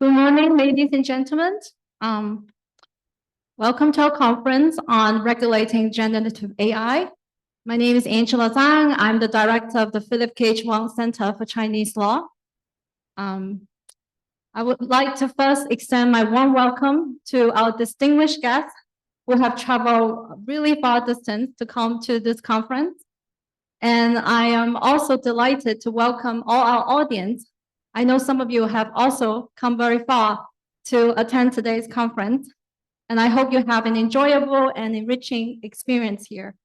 Good morning, ladies and gentlemen. Welcome to our conference on regulating generative AI. My name is Angela Zhang. I'm the director of the Philip K. Huang Center for Chinese Law. I would like to first extend my warm welcome to our distinguished guests who have traveled really far distance to come to this conference. And I am also delighted to welcome all our audience. I know some of you have also come very far to attend today's conference, and I hope you have an enjoyable and enriching experience here.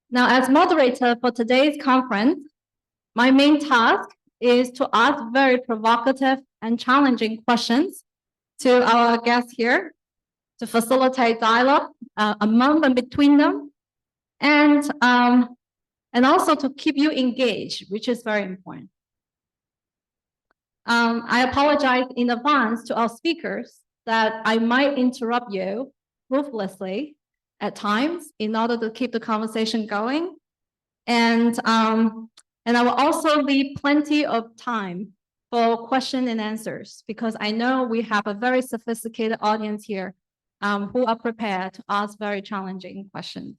Now, as moderator for today's conference, my main task is to ask very provocative and challenging questions to our guests here to facilitate dialogue among and between them, and also to keep you engaged, which is very important. I apologize in advance to our speakers that I might interrupt you ruthlessly at times in order to keep the conversation going. And I will also leave plenty of time for question and answers, because I know we have a very sophisticated audience here who are prepared to ask very challenging questions.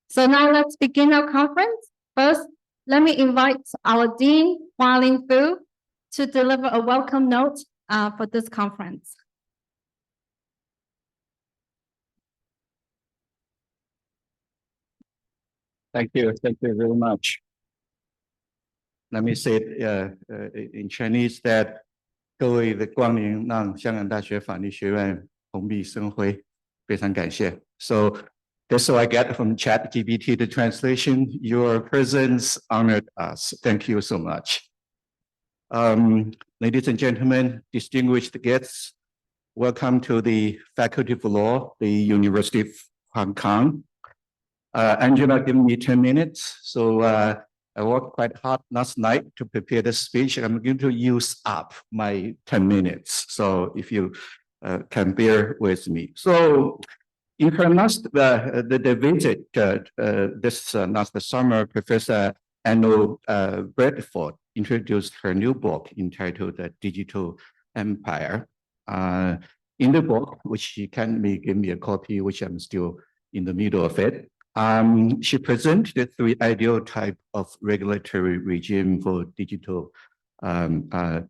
So now let's begin our conference. First, let me invite our Dean, Hualing, to deliver a welcome note for this conference. Thank you very much. Let me say it in Chinese that 各位的光临让香港大学法律学院蓬荜生辉，非常感谢。So that's what I get from ChatGPT, the translation. Your presence honored us. Thank you so much. Ladies and gentlemen, distinguished guests, welcome to the Faculty of Law, the University of Hong Kong. Angela gave me 10 minutes, so I worked quite hard last night to prepare the speech. I'm going to use up my 10 minutes, so if you can bear with me. So in her last the visit this last summer, Professor Anno Bradford introduced her new book entitled The Digital Empire. In the book, which she kindly gave me a copy, which I'm still in the middle of it, she presented the three ideal types of regulatory regime for digital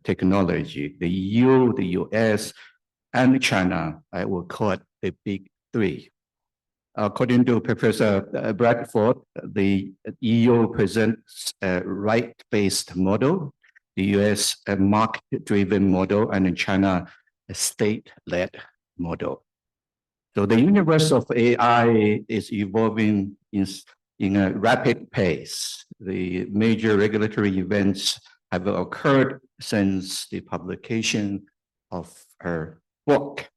technology: the EU, the US, and China. I will call it the big three. According to Professor Bradford, the EU presents a right-based model, the US a market-driven model, and in China a state-led model. So the universe of AI is evolving in a rapid pace. The major regulatory events have occurred since the publication of her book.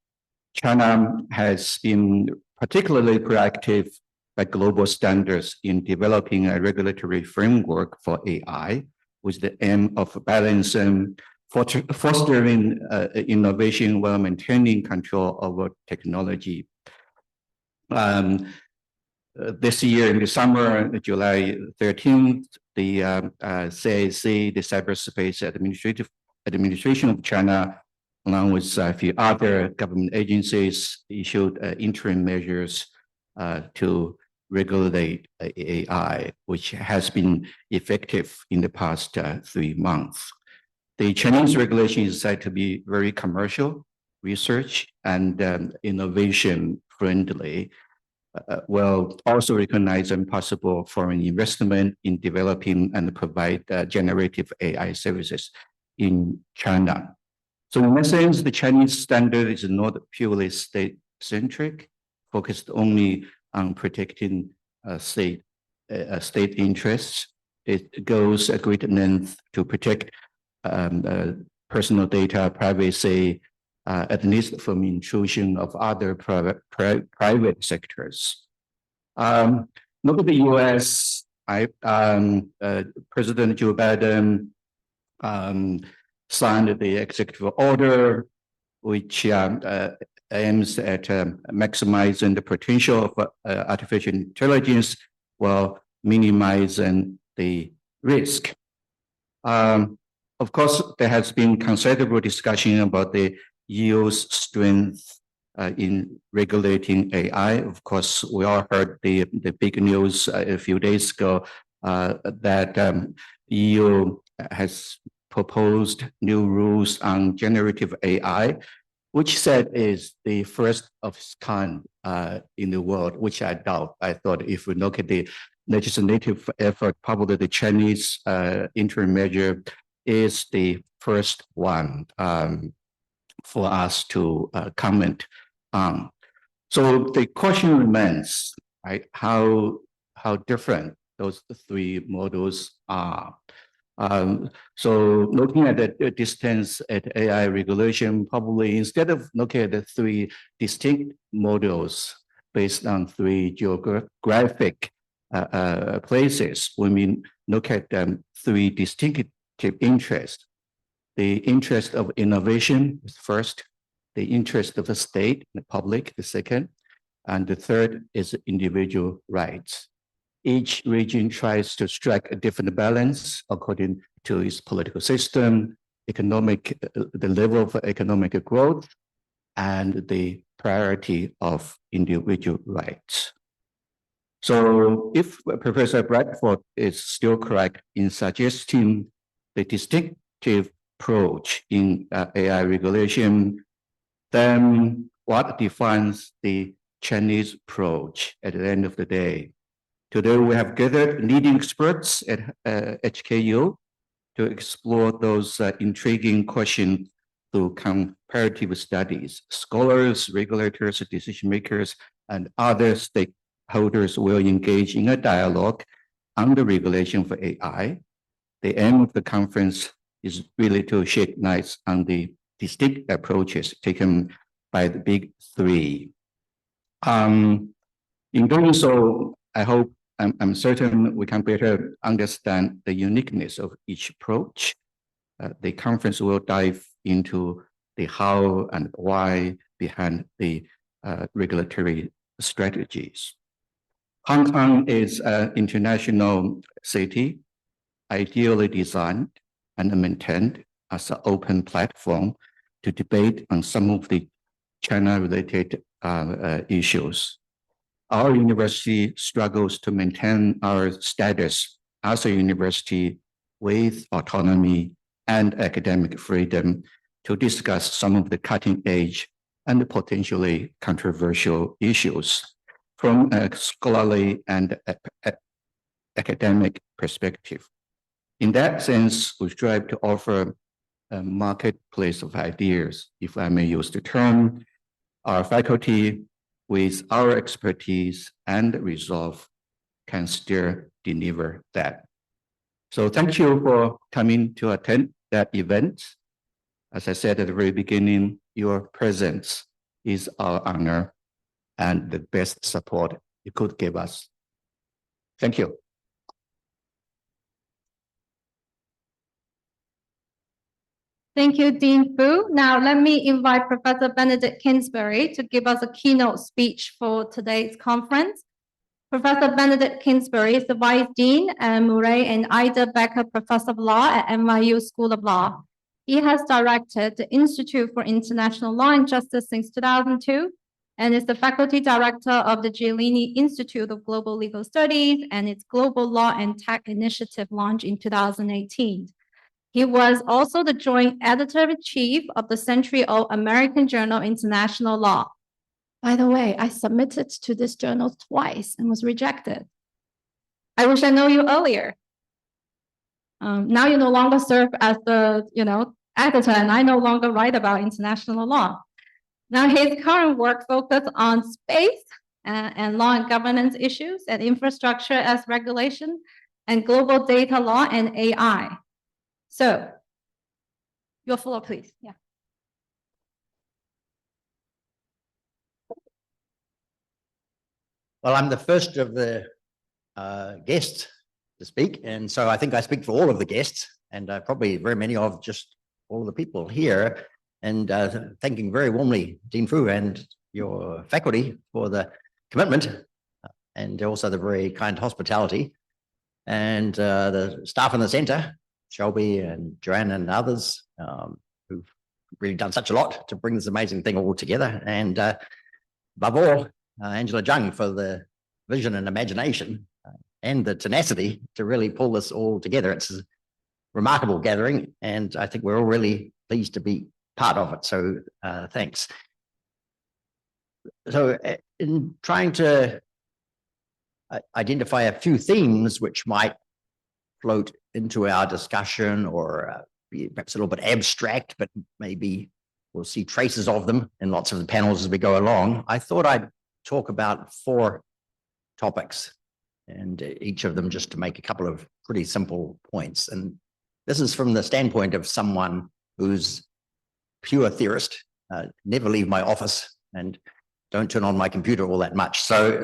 China has been particularly proactive by global standards in developing a regulatory framework for AI with the aim of balancing, fostering innovation while maintaining control over technology. This year in the summer, July 13th, the CAC, the Cyberspace Administration of China, along with a few other government agencies, issued interim measures to regulate AI, which has been effective in the past 3 months. The Chinese regulation is said to be very commercial, research, and innovation friendly, will also recognize possible foreign investment in developing and provide generative AI services in China. So in essence, the Chinese standard is not purely state-centric, focused only on protecting state interests. It goes a great length to protect personal data, privacy, at least from intrusion of other private sectors. Look at the US, President Joe Biden signed the executive order, which aims at maximizing the potential of artificial intelligence while minimizing the risk. of course, there has been considerable discussion about the EU's strength in regulating AI. Of course, we all heard the big news a few days ago that EU has proposed new rules on generative AI, which said is the first of its kind in the world, which I doubt. I thought if we look at the legislative effort, probably the Chinese interim measure is the first one for us to comment on. So the question remains, right? How different those three models are. So looking at the distance at AI regulation, probably instead of looking at the three distinct models based on three geographic places, we mean look at three distinctive interests. The interest of innovation is first, the interest of the state, the public, the second, and the third is individual rights. Each region tries to strike a different balance according to its political system, the level of economic growth, and the priority of individual rights. So if Professor Bradford is still correct in suggesting the distinctive approach in AI regulation, then what defines the Chinese approach at the end of the day? Today, we have gathered leading experts at HKU to explore those intriguing questions through comparative studies. Scholars, regulators, decision makers, and other stakeholders will engage in a dialogue on the regulation for AI. The aim of the conference is really to shed light on the distinct approaches taken by the big three. In doing so, I hope I'm certain we can better understand the uniqueness of each approach. The conference will dive into the how and why behind the regulatory strategies. Hong Kong is an international city, ideally designed and maintained as an open platform to debate on some of the China-related issues. Our university struggles to maintain our status as a university with autonomy and academic freedom to discuss some of the cutting edge and potentially controversial issues from a scholarly and academic perspective. In that sense, we strive to offer a marketplace of ideas, if I may use the term. Our faculty, with our expertise and resolve, can still deliver that. So thank you for coming to attend that event. As I said at the very beginning, your presence is our honor and the best support you could give us. Thank you. Thank you, Dean Fu. Now, let me invite Professor Benedict Kingsbury to give us a keynote speech for today's conference. Professor Benedict Kingsbury is the Vice Dean and Murray and Ida Becker Professor of Law at NYU School of Law. He has directed the Institute for International Law and Justice since 2002 and is the Faculty Director of the Giannini Institute of Global Legal Studies and its Global Law and Tech Initiative launched in 2018. He was also the Joint Editor-in-Chief of the Century-Old American Journal International Law. By the way, I submitted to this journal twice and was rejected. I wish I knew you earlier. Now you no longer serve as the editor, and I no longer write about international law. Now his current work focuses on space and law and governance issues and infrastructure as regulation and global data law and AI. So, your floor, please. Yeah. Well, I'm the first of the guests to speak, and so I think I speak for all of the guests, and probably very many of just all of the people here, and thanking very warmly Dean Fu and your faculty for the commitment, and also the very kind hospitality, and the staff in the centre Shelby and Joanne and others who've really done such a lot to bring this amazing thing all together. And above all, Angela Jung for the vision and imagination and the tenacity to really pull this all together. It's a remarkable gathering, and I think we're all really pleased to be part of it. So thanks. So in trying to identify a few themes which might float into our discussion or be perhaps a little bit abstract, but maybe we'll see traces of them in lots of the panels as we go along, I thought I'd talk about 4 topics, and each of them just to make a couple of pretty simple points. And this is from the standpoint of someone who's pure theorist, never leave my office and don't turn on my computer all that much. So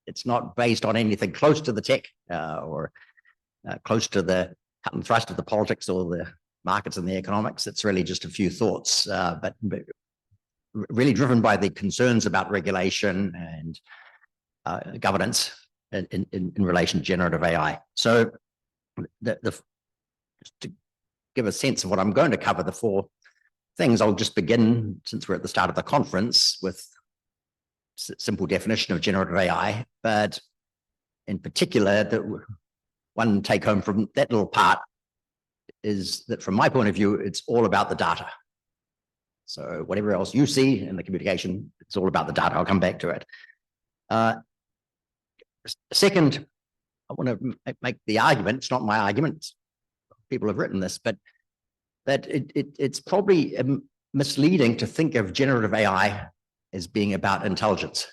it's not based on anything close to the tech or close to the cut and thrust of the politics or the markets and the economics. It's really just a few thoughts, but really driven by the concerns about regulation and governance in relation to generative AI. So just to give a sense of what I'm going to cover, the 4 things, I'll just begin, since we're at the start of the conference, with simple definition of generative AI, but in particular, the one take home from that little part is that from my point of view, it's all about the data. So whatever else you see in the communication, it's all about the data. I'll come back to it. Second, I want to make the argument, it's not my argument, people have written this, but that it's probably misleading to think of generative AI as being about intelligence.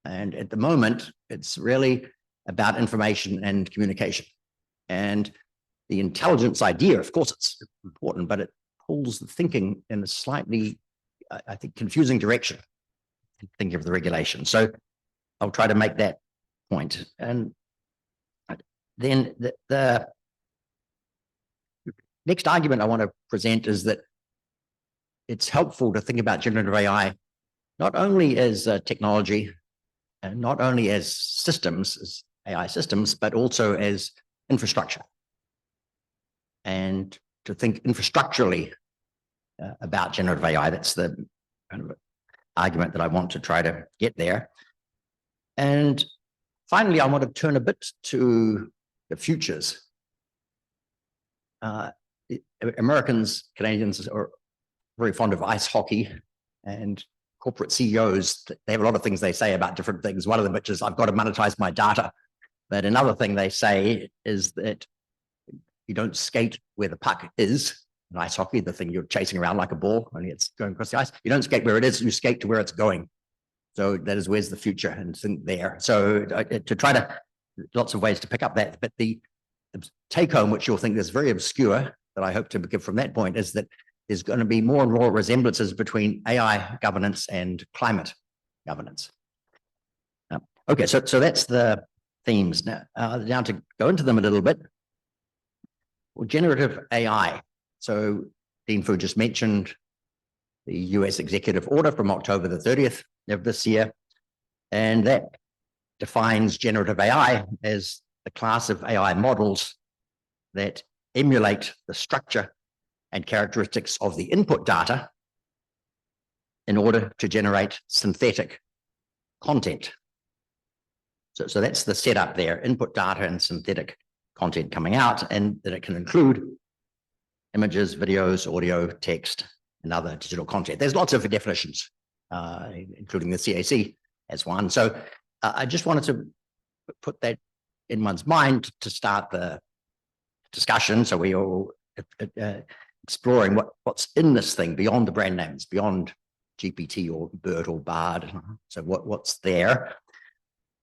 And at the moment, it's really about information and communication. And the intelligence idea, of course, it's important, but it pulls the thinking in a slightly, I think, confusing direction, thinking of the regulation. So I'll try to make that point. And then the next argument I want to present is that it's helpful to think about generative AI not only as technology and not only as systems, as AI systems, but also as infrastructure. And to think infrastructurally about generative AI, that's the kind of argument that I want to try to get there. And finally, I want to turn a bit to the futures. Americans, Canadians are very fond of ice hockey, and corporate CEOs, they have a lot of things they say about different things. One of them, which is, I've got to monetize my data. But another thing they say is that you don't skate where the puck is. In ice hockey, the thing you're chasing around like a ball, only it's going across the ice. You don't skate where it is, you skate to where it's going. So that is, where's the future, and think there. So to try to, lots of ways to pick up that, but the take home, which you'll think is very obscure, that I hope to give from that point, is that there's going to be more and more resemblances between AI governance and climate governance. Okay, so that's the themes. Now to go into them a little bit. Well, generative AI. So Dean Fu just mentioned the US executive order from October the 30th of this year, and that defines generative AI as the class of AI models that emulate the structure and characteristics of the input data in order to generate synthetic content. So that's the setup there, input data and synthetic content coming out, and that it can include images, videos, audio, text, and other digital content. There's lots of definitions, including the CAC as one. So I just wanted to put that in one's mind to start the discussion. So we all exploring what's in this thing beyond the brand names, beyond GPT or BERT or BARD. So what's there?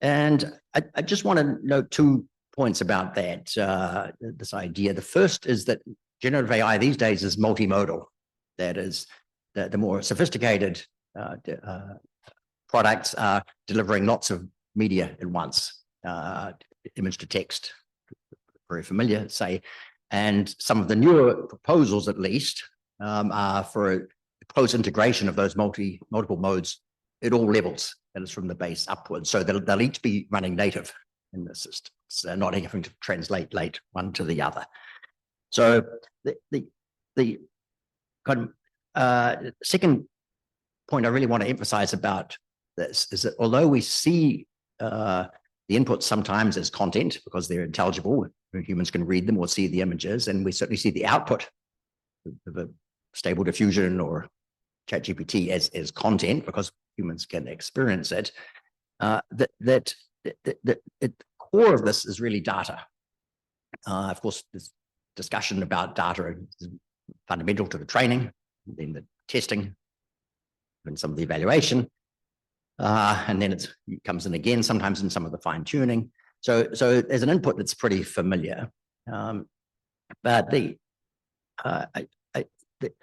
And I just want to note 2 points about that, this idea. The first is that generative AI these days is multimodal. That is, the more sophisticated products are delivering lots of media at once, image to text, very familiar, say, and some of the newer proposals, at least, are for a close integration of those multiple modes at all levels, that is from the base upwards. So they'll each be running native in the system, so not having to translate one to the other. So the kind of second point I really want to emphasize about this is that although we see the inputs sometimes as content because they're intelligible, humans can read them or see the images, and we certainly see the output of a Stable Diffusion or ChatGPT as content because humans can experience it. The core of this is really data. Of course, this discussion about data is fundamental to the training, then the testing, and some of the evaluation. And then it comes in again, sometimes in some of the fine tuning. So there's an input that's pretty familiar. But the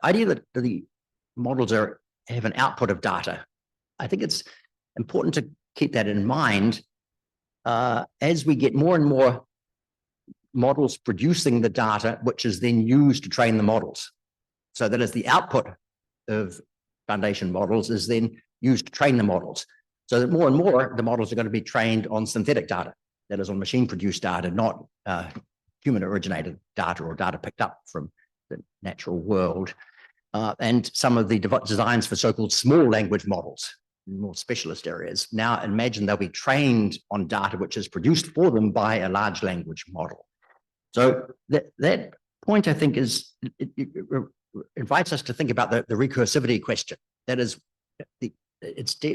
idea that the models have an output of data, I think it's important to keep that in mind as we get more and more models producing the data, which is then used to train the models. So that as the output of foundation models is then used to train the models. So that more and more the models are going to be trained on synthetic data, that is on machine-produced data, not human-originated data or data picked up from the natural world. And some of the designs for so-called small language models, more specialist areas, now imagine they'll be trained on data which is produced for them by a large language model. So that point, I think, is it invites us to think about the recursivity question. That is,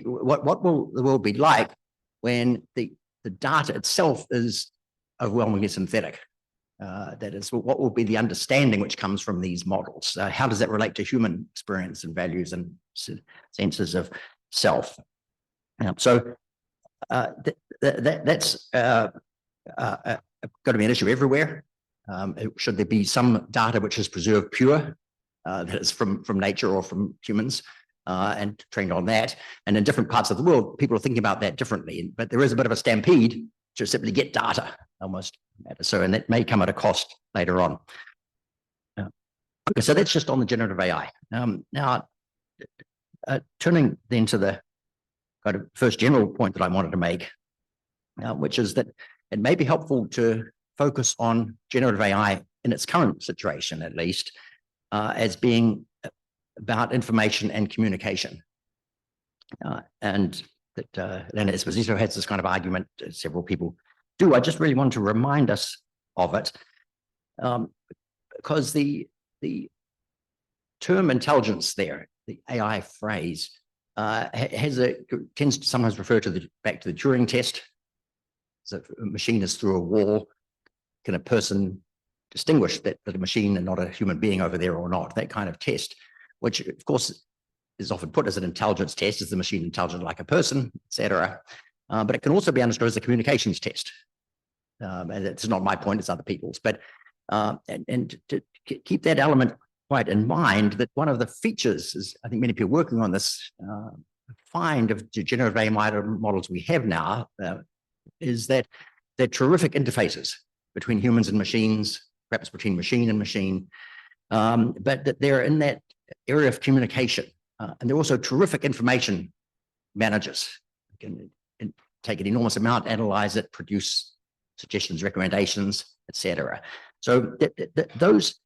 what will the world be like when the data itself is overwhelmingly synthetic? That is, what will be the understanding which comes from these models? How does that relate to human experience and values and senses of self? So that's going to be an issue everywhere. Should there be some data which is preserved pure, that is from nature or from humans, and trained on that? And in different parts of the world, people are thinking about that differently. But there is a bit of a stampede to simply get data almost. So, and that may come at a cost later on. Okay, so that's just on the generative AI. Now, turning then to the kind of first general point that I wanted to make, which is that it may be helpful to focus on generative AI in its current situation, at least, as being about information and communication. And that Elena Esposito has this kind of argument, several people do. I just really want to remind us of it, because the term intelligence there, the AI phrase, tends to sometimes refer to back to the Turing test. So if a machine is through a wall, can a person distinguish that a machine and not a human being over there or not? That kind of test, which of course is often put as an intelligence test. Is the machine intelligent like a person, etc.? But it can also be understood as a communications test. And it's not my point, it's other people's. But and to keep that element quite in mind, that one of the features is, I think many people working on this find of the generative AI models we have now, is that they're terrific interfaces between humans and machines, perhaps between machine and machine, but that they're in that area of communication. And they're also terrific information managers. They can take an enormous amount, analyze it, produce suggestions, recommendations, etc. So those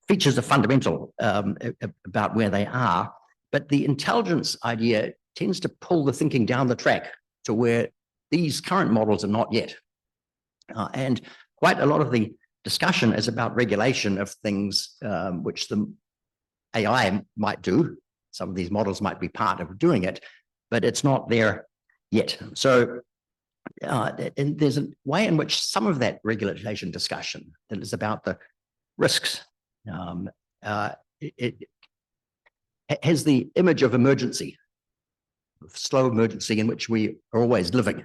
features are fundamental about where they are, but the intelligence idea tends to pull the thinking down the track to where these current models are not yet. And quite a lot of the discussion is about regulation of things which the AI might do. Some of these models might be part of doing it, but it's not there yet. So and there's a way in which some of that regulation discussion that is about the risks, it has the image of emergency, of slow emergency in which we are always living,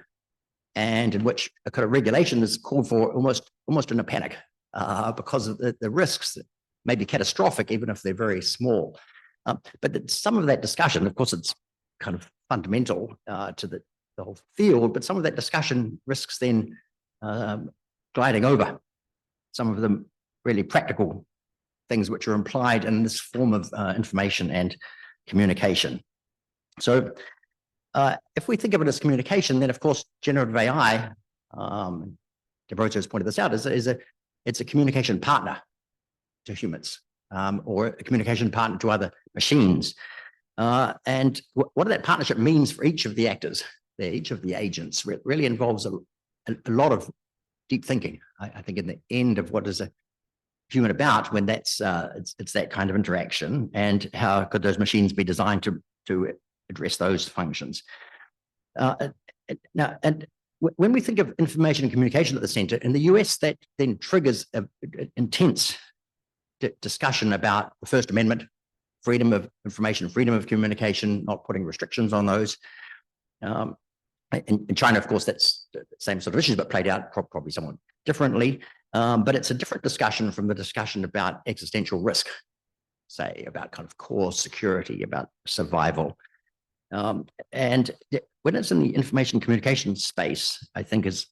and in which a kind of regulation is called for almost in a panic because of the risks that may be catastrophic, even if they're very small. But some of that discussion, of course, it's kind of fundamental to the whole field, but some of that discussion risks then gliding over some of the really practical things which are implied in this form of information and communication. So if we think of it as communication, then of course generative AI, Debrosio has pointed this out, it's a communication partner. to humans, or a communication partner to other machines. And what that partnership means for each of the actors, each of the agents, really involves a lot of deep thinking. I think in the end of what is a human about, when that's it's that kind of interaction, and how could those machines be designed to address those functions. Now, and when we think of information and communication at the center in the US, that then triggers an intense discussion about the First Amendment, freedom of information, freedom of communication, not putting restrictions on those. In China, of course, that's the same sort of issues, but played out probably somewhat differently. But it's a different discussion from the discussion about existential risk, say about kind of core security, about survival. And when it's in the information communication space, I think is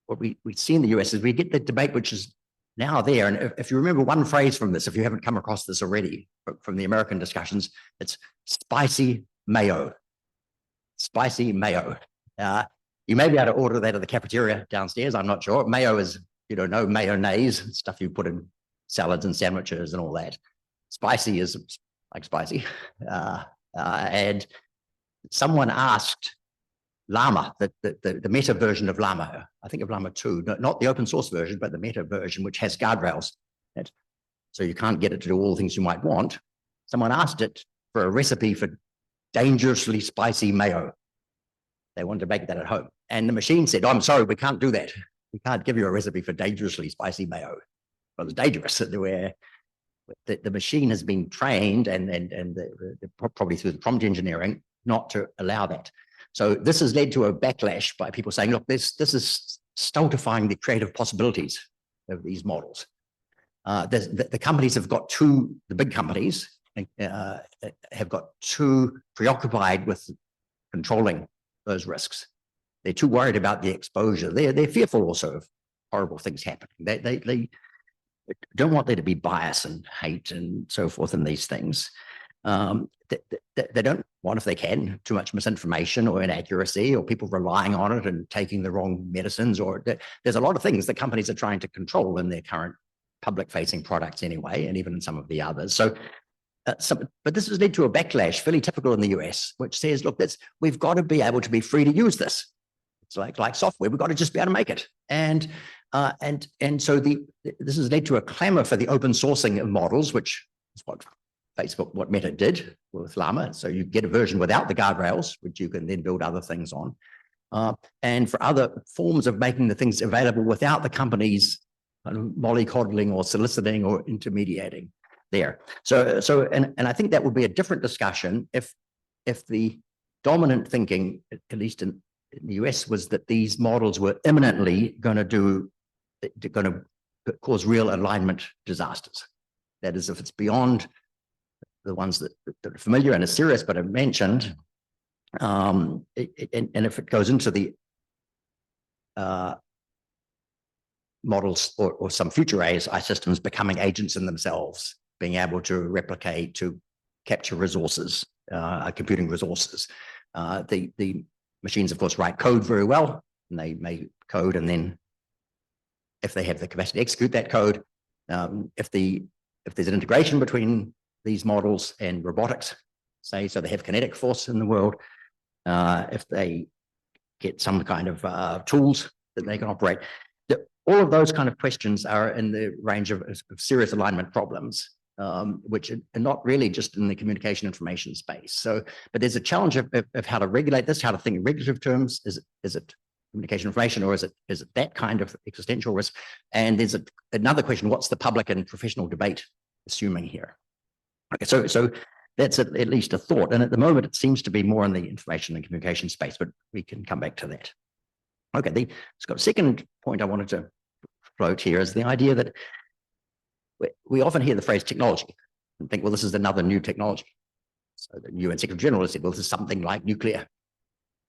what we see in the US is we get the debate, which is now there. And if you remember one phrase from this, if you haven't come across this already from the American discussions, it's spicy mayo. Spicy mayo. You may be able to order that at the cafeteria downstairs. I'm not sure. Mayo is, no mayonnaise, stuff you put in salads and sandwiches and all that. Spicy is like spicy. And someone asked Llama, the meta version of Llama, I think of Llama 2, not the open source version, but the meta version, which has guardrails. So you can't get it to do all the things you might want. Someone asked it for a recipe for dangerously spicy mayo. They wanted to make that at home. And the machine said, oh, I'm sorry, we can't do that. We can't give you a recipe for dangerously spicy mayo. Well, it's dangerous where the machine has been trained and probably through the prompt engineering not to allow that. So this has led to a backlash by people saying, look, this is stultifying the creative possibilities of these models. The companies have got the big companies have got too preoccupied with controlling those risks. They're too worried about the exposure. They're fearful also of horrible things happening. They don't want there to be bias and hate and so forth in these things. They don't want, if they can, too much misinformation or inaccuracy or people relying on it and taking the wrong medicines. Or there's a lot of things that companies are trying to control in their current public-facing products anyway, and even in some of the others. But this has led to a backlash, fairly typical in the US, which says, look, we've got to be able to be free to use this. It's like software, we've got to just be able to make it. And so this has led to a clamor for the open sourcing of models, which is what Meta did with Llama. So you get a version without the guardrails, which you can then build other things on. And for other forms of making the things available without the companies mollycoddling or soliciting or intermediating there. And I think that would be a different discussion if the dominant thinking, at least in the US, was that these models were imminently going to cause real alignment disasters. That is, if it's beyond the ones that are familiar and are serious but are mentioned, and if it goes into the models or some future AI systems becoming agents in themselves, being able to replicate, to capture resources, computing resources. The machines, of course, write code very well, and they may code, and then if they have the capacity to execute that code, if there's an integration between these models and robotics, say, so they have kinetic force in the world, if they get some kind of tools that they can operate, all of those kind of questions are in the range of serious alignment problems, which are not really just in the communication information space. So, but there's a challenge of how to regulate this, how to think in regulative terms. Is it communication information, or is it that kind of existential risk? And there's another question: what's the public and professional debate assuming here? Okay, so that's at least a thought. And at the moment, it seems to be more in the information and communication space, but we can come back to that. Okay, Scott, second point I wanted to float here is the idea that we often hear the phrase technology and think, well, this is another new technology. So the UN Secretary General has said, well, this is something like nuclear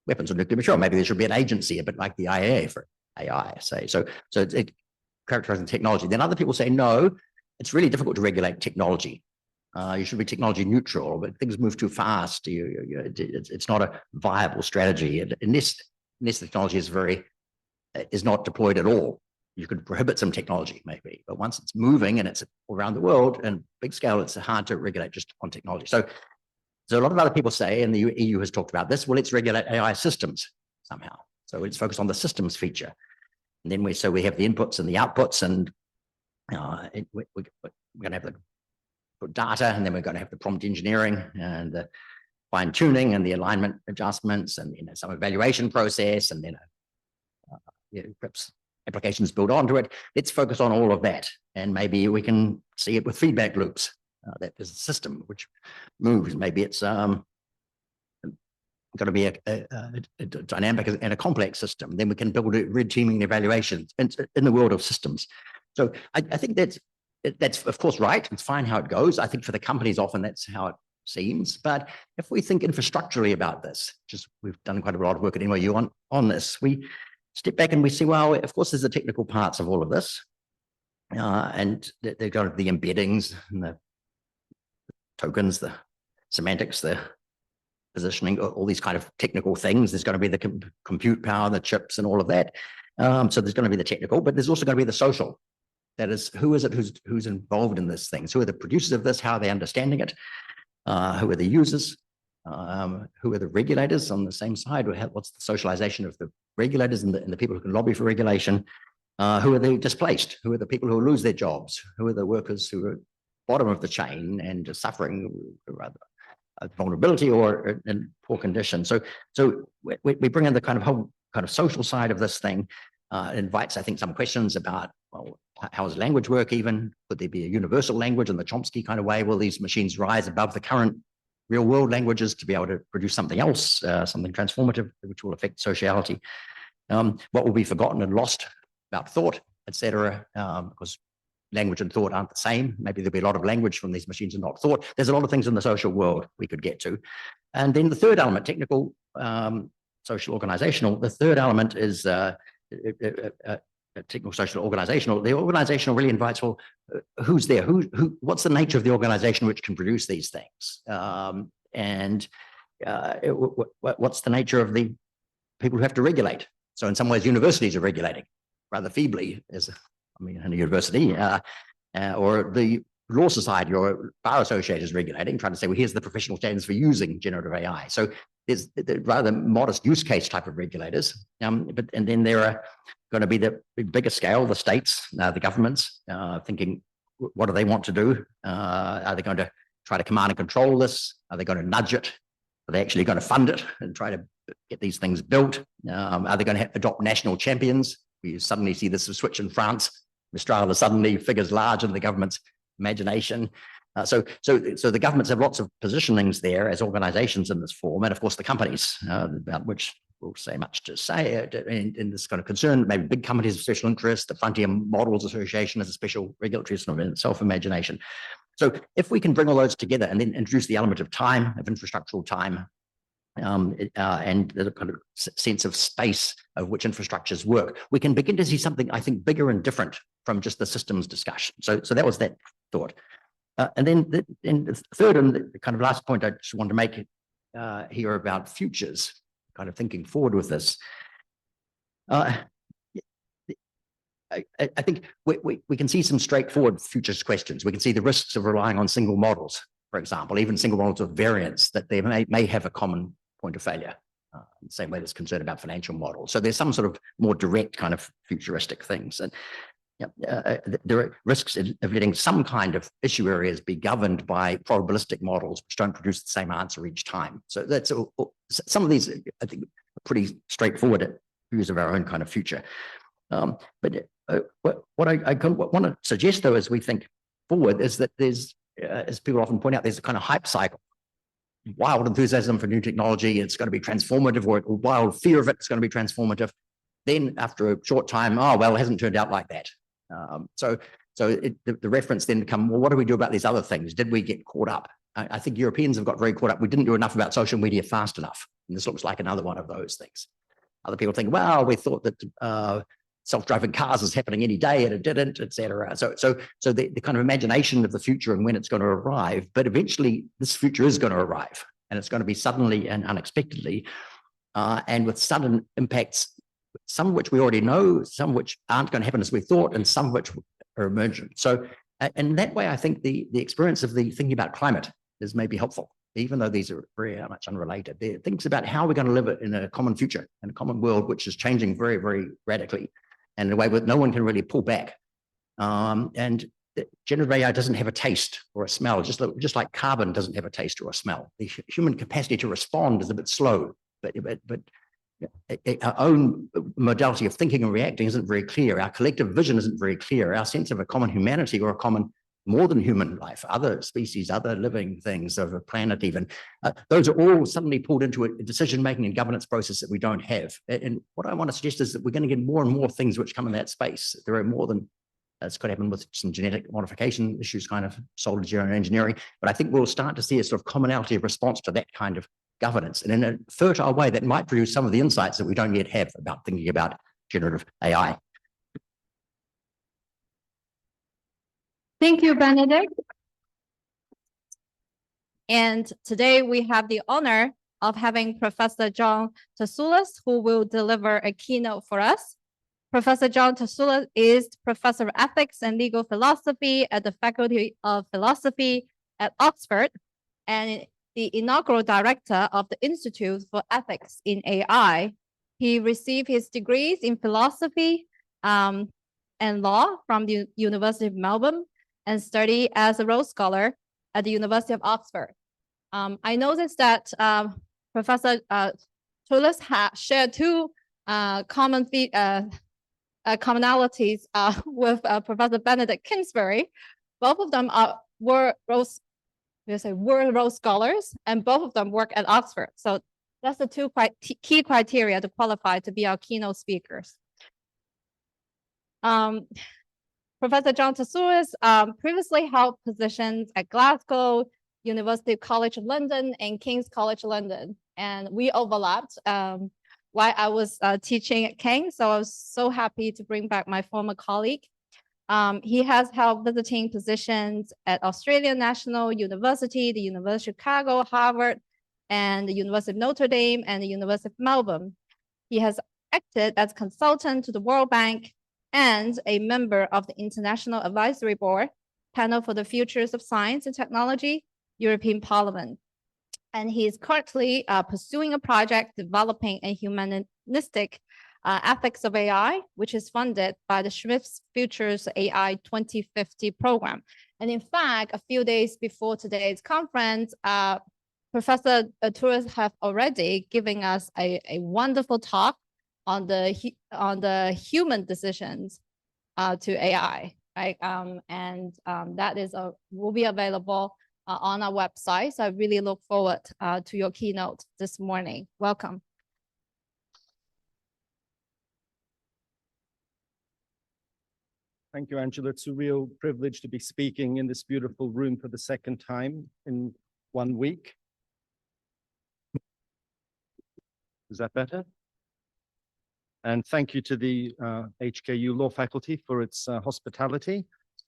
weapons or nuclear material. Maybe there should be an agency, a bit like the IAEA for AI, say. So it's characterizing technology. Then other people say, no, it's really difficult to regulate technology. You should be technology neutral, but things move too fast. It's not a viable strategy. And unless the technology is not deployed at all, you could prohibit some technology maybe, but once it's moving and it's around the world and big scale, it's hard to regulate just on technology. So a lot of other people say, and the EU has talked about this, well, let's regulate AI systems somehow. So it's focused on the systems feature. And then we have the inputs and the outputs, and we're going to have the data, and then we're going to have the prompt engineering and the fine tuning and the alignment adjustments, and some evaluation process, and then perhaps applications built onto it. Let's focus on all of that, and maybe we can see it with feedback loops. That is a system which moves. Maybe it's going to be a dynamic and a complex system. Then we can build red teaming evaluations in the world of systems. So I think that's of course right. It's fine how it goes. I think for the companies often that's how it seems. But if we think infrastructurally about this, we've done quite a lot of work at NYU on this, we step back and we see, well, of course there's the technical parts of all of this, and they've got the embeddings and the tokens, the semantics, the positioning, all these kind of technical things. There's going to be the compute power, the chips, and all of that. So there's going to be the technical, but there's also going to be the social. That is, who is it who's involved in this thing? So who are the producers of this? How are they understanding it? Who are the users? Who are the regulators on the same side? What's the socialization of the regulators and the people who can lobby for regulation? Who are the displaced? Who are the people who lose their jobs? Who are the workers who are bottom of the chain and suffering rather vulnerability or in poor condition? So we bring in the kind of whole kind of social side of this thing. It invites, I think, some questions about, well, how does language work even? Could there be a universal language in the Chomsky kind of way? Will these machines rise above the current real world languages to be able to produce something else, something transformative, which will affect sociality? What will be forgotten and lost about thought, etc.? Because language and thought aren't the same. Maybe there'll be a lot of language from these machines and not thought. There's a lot of things in the social world we could get to. And then the third element, technical, social, organizational. The third element is technical, social, organizational. The organizational really invites, well, who's there? What's the nature of the organization which can produce these things? What's the nature of the people who have to regulate? So in some ways, universities are regulating rather feebly, in a university, or the law society or bar association is regulating, trying to say, well, here's the professional standards for using generative AI. So there's rather modest use case type of regulators. And then there are going to be the bigger scale, the states, the governments, thinking, what do they want to do? Are they going to try to command and control this? Are they going to nudge it? Are they actually going to fund it and try to get these things built? Are they going to adopt national champions? We suddenly see this switch in France. Mistral suddenly figures large in the government's imagination. So the governments have lots of positionings there as organizations in this form, and of course the companies, about which we'll say much to say in this kind of concern. Maybe big companies of special interest, the Frontier Models Association as a special regulatory self-imagination. So if we can bring all those together and then introduce the element of time, of infrastructural time, and the kind of sense of space of which infrastructures work, we can begin to see something, I think, bigger and different from just the systems discussion. So that was that thought. And then the third and the kind of last point I just want to make here about futures, kind of thinking forward with this. I think we can see some straightforward futures questions. We can see the risks of relying on single models, for example, even single models of variance, that they may have a common point of failure, in the same way there's concern about financial models. So there's some sort of more direct kind of futuristic things. And there are risks of letting some kind of issue areas be governed by probabilistic models which don't produce the same answer each time. So that's some of these, I think, are pretty straightforward views of our own kind of future. But what I want to suggest, though, as we think forward, is that there's, as people often point out, there's a kind of hype cycle. Wild enthusiasm for new technology, it's going to be transformative, or wild fear of it, it's going to be transformative. Then after a short time, oh, well, it hasn't turned out like that. So the reference then become, well, what do we do about these other things? Did we get caught up? I think Europeans have got very caught up. We didn't do enough about social media fast enough. And this looks like another one of those things. Other people think, well, we thought that self-driving cars is happening any day and it didn't, et cetera. So the kind of imagination of the future and when it's going to arrive, but eventually this future is going to arrive, and it's going to be suddenly and unexpectedly, and with sudden impacts, some of which we already know, some of which aren't going to happen as we thought, and some of which are emergent. So, and that way, I think the experience of the thinking about climate is maybe helpful, even though these are very much unrelated. They're things about how we're going to live in a common future, in a common world, which is changing very, very radically, and in a way that no one can really pull back. And generative AI doesn't have a taste or a smell, just like carbon doesn't have a taste or a smell. The human capacity to respond is a bit slow, but our own modality of thinking and reacting isn't very clear. Our collective vision isn't very clear. Our sense of a common humanity or a common more than human life, other species, other living things of a planet even, those are all suddenly pulled into a decision-making and governance process that we don't have. And what I want to suggest is that we're going to get more and more things which come in that space. There are more than, this could happen with some genetic modification issues, kind of solar geoengineering, but I think we'll start to see a sort of commonality of response to that kind of governance. And in a fertile way, that might produce some of the insights that we don't yet have about thinking about generative AI. Thank you, Benedict. And today we have the honor of having Professor John Tasioulas, who will deliver a keynote for us. Professor John Tasioulas is Professor of Ethics and Legal Philosophy at the Faculty of Philosophy at Oxford, and the inaugural director of the Institute for Ethics in AI. He received his degrees in philosophy and law from the University of Melbourne and studied as a Rhodes Scholar at the University of Oxford. I noticed that Professor Tasioulas has shared two commonalities with Professor Benedict Kingsbury. Both of them were Rhodes Scholars, and both of them work at Oxford. So that's the two key criteria to qualify to be our keynote speakers. Professor John Tasioulas previously held positions at Glasgow, University College London, and King's College London, and we overlapped while I was teaching at King. So I was so happy to bring back my former colleague. He has held visiting positions at Australian National University, the University of Chicago, Harvard, and the University of Notre Dame, and the University of Melbourne. He has acted as consultant to the World Bank and a member of the International Advisory Board, Panel for the Futures of Science and Technology, European Parliament. And he is currently pursuing a project developing a humanistic ethics of AI, which is funded by the Smith's Futures AI 2050 program. And in fact, a few days before today's conference, Professor Tasioulas have already given us a wonderful talk on the human decisions to AI, right? That is will be available on our website. So I really look forward to your keynote this morning. Welcome. Thank you, Angela. It's a real privilege to be speaking in this beautiful room for the second time in 1 week. Is that better? And thank you to the HKU Law Faculty for its hospitality.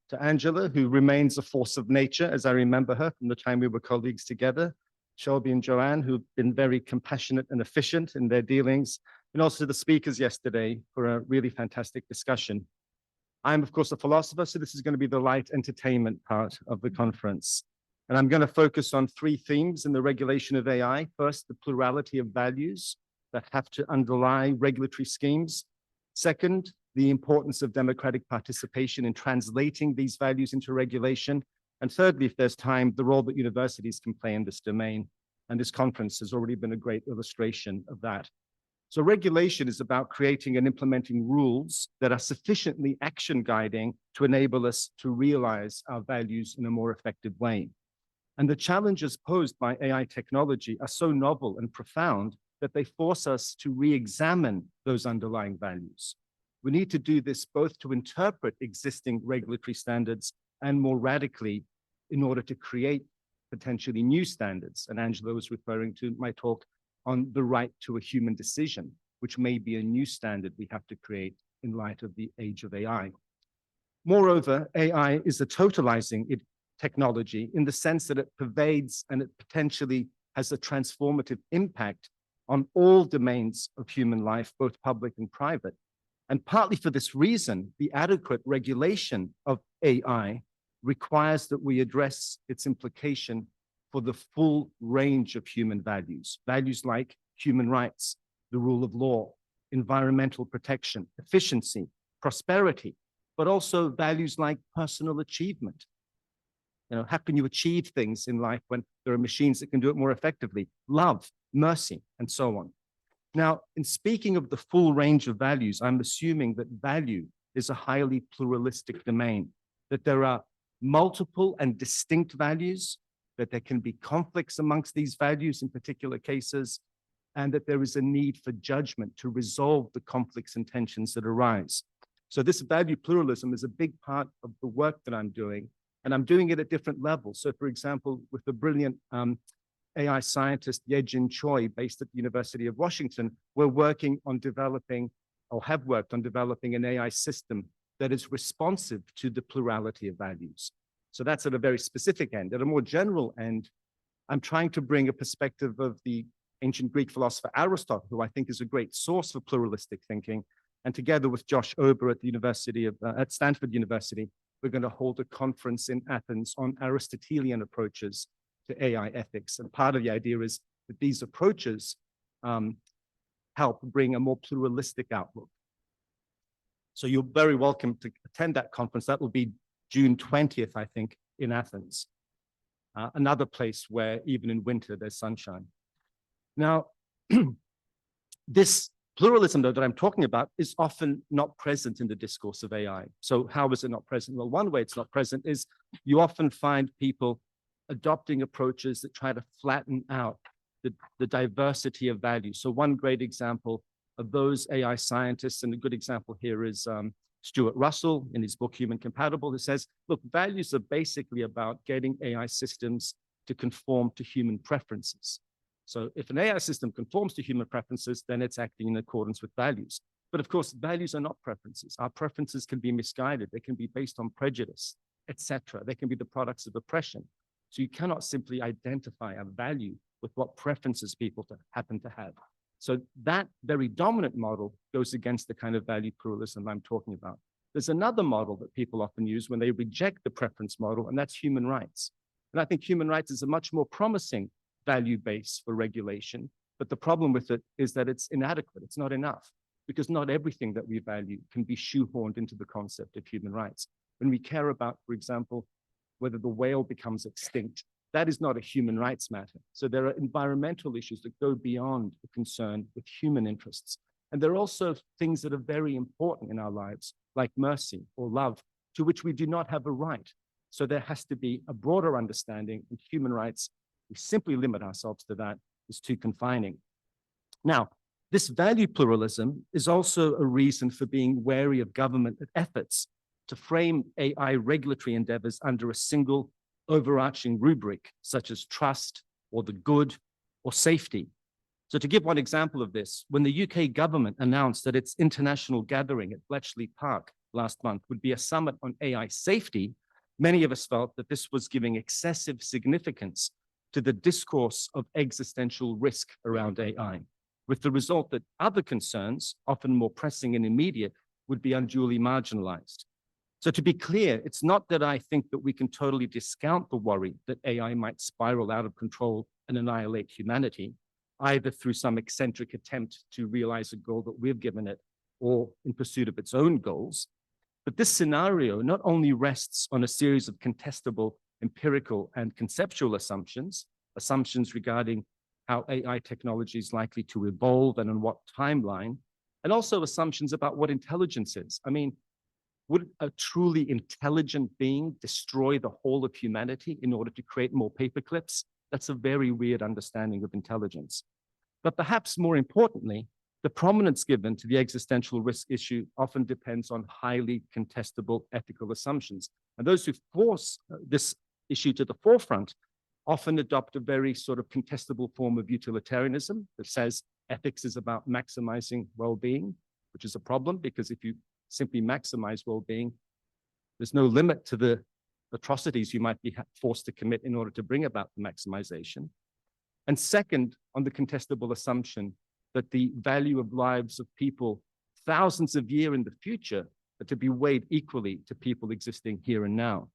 To Angela, who remains a force of nature, as I remember her from the time we were colleagues together. Shelby and Joanne, who've been very compassionate and efficient in their dealings. And also the speakers yesterday for a really fantastic discussion. I'm, of course, a philosopher, so this is going to be the light entertainment part of the conference. And I'm going to focus on 3 themes in the regulation of AI. First, the plurality of values that have to underlie regulatory schemes. Second, the importance of democratic participation in translating these values into regulation. And thirdly, if there's time, the role that universities can play in this domain. And this conference has already been a great illustration of that. So regulation is about creating and implementing rules that are sufficiently action guiding to enable us to realize our values in a more effective way. And the challenges posed by AI technology are so novel and profound that they force us to re-examine those underlying values. We need to do this both to interpret existing regulatory standards and more radically in order to create potentially new standards. And Angela was referring to my talk on the right to a human decision, which may be a new standard we have to create in light of the age of AI. Moreover, AI is a totalizing technology in the sense that it pervades and it potentially has a transformative impact on all domains of human life, both public and private. And partly for this reason, the adequate regulation of AI requires that we address its implication for the full range of human values, values like human rights, the rule of law, environmental protection, efficiency, prosperity, but also values like personal achievement. You know, how can you achieve things in life when there are machines that can do it more effectively? Love, mercy, and so on. Now, in speaking of the full range of values, I'm assuming that value is a highly pluralistic domain, that there are multiple and distinct values, that there can be conflicts amongst these values in particular cases, and that there is a need for judgment to resolve the conflicts and tensions that arise. So this value pluralism is a big part of the work that I'm doing, and I'm doing it at different levels. So for example, with the brilliant AI scientist Ye-Jin Choi, based at the University of Washington, we're working on developing, or have worked on developing, an AI system that is responsive to the plurality of values. So that's at a very specific end. At a more general end, I'm trying to bring a perspective of the ancient Greek philosopher Aristotle, who I think is a great source for pluralistic thinking. And together with Josh Ober at the University of, at Stanford University, we're going to hold a conference in Athens on Aristotelian approaches to AI ethics. And part of the idea is that these approaches help bring a more pluralistic outlook. So you're very welcome to attend that conference. That will be June 20th, I think, in Athens. Another place where even in winter, there's sunshine. Now, this pluralism, though, that I'm talking about is often not present in the discourse of AI. So how is it not present? Well, one way it's not present is you often find people adopting approaches that try to flatten out the diversity of values. So one great example of those AI scientists, and a good example here is Stuart Russell in his book, Human Compatible, who says, look, values are basically about getting AI systems to conform to human preferences. So if an AI system conforms to human preferences, then it's acting in accordance with values. But of course, values are not preferences. Our preferences can be misguided. They can be based on prejudice, etc. They can be the products of oppression. So you cannot simply identify a value with what preferences people happen to have. So that very dominant model goes against the kind of value pluralism I'm talking about. There's another model that people often use when they reject the preference model, and that's human rights. And I think human rights is a much more promising value base for regulation. But the problem with it is that it's inadequate. It's not enough, because not everything that we value can be shoehorned into the concept of human rights. When we care about, for example, whether the whale becomes extinct, that is not a human rights matter. So there are environmental issues that go beyond the concern with human interests. And there are also things that are very important in our lives, like mercy or love, to which we do not have a right. So there has to be a broader understanding, and human rights, we simply limit ourselves to that, is too confining. Now, this value pluralism is also a reason for being wary of government efforts to frame AI regulatory endeavors under a single overarching rubric, such as trust or the good or safety. So to give one example of this, when the UK government announced that its international gathering at Bletchley Park last month would be a summit on AI safety, many of us felt that this was giving excessive significance to the discourse of existential risk around AI, with the result that other concerns, often more pressing and immediate, would be unduly marginalized. So to be clear, it's not that I think that we can totally discount the worry that AI might spiral out of control and annihilate humanity, either through some eccentric attempt to realize a goal that we've given it, or in pursuit of its own goals. But this scenario not only rests on a series of contestable empirical and conceptual assumptions regarding how AI technology is likely to evolve and on what timeline, and also assumptions about what intelligence is. I mean, would a truly intelligent being destroy the whole of humanity in order to create more paperclips? That's a very weird understanding of intelligence. But perhaps more importantly, the prominence given to the existential risk issue often depends on highly contestable ethical assumptions. And those who force this issue to the forefront often adopt a very sort of contestable form of utilitarianism that says ethics is about maximizing well-being, which is a problem, because if you simply maximize well-being, there's no limit to the atrocities you might be forced to commit in order to bring about the maximization. And second, on the contestable assumption that the value of lives of people thousands of years in the future are to be weighed equally to people existing here and now.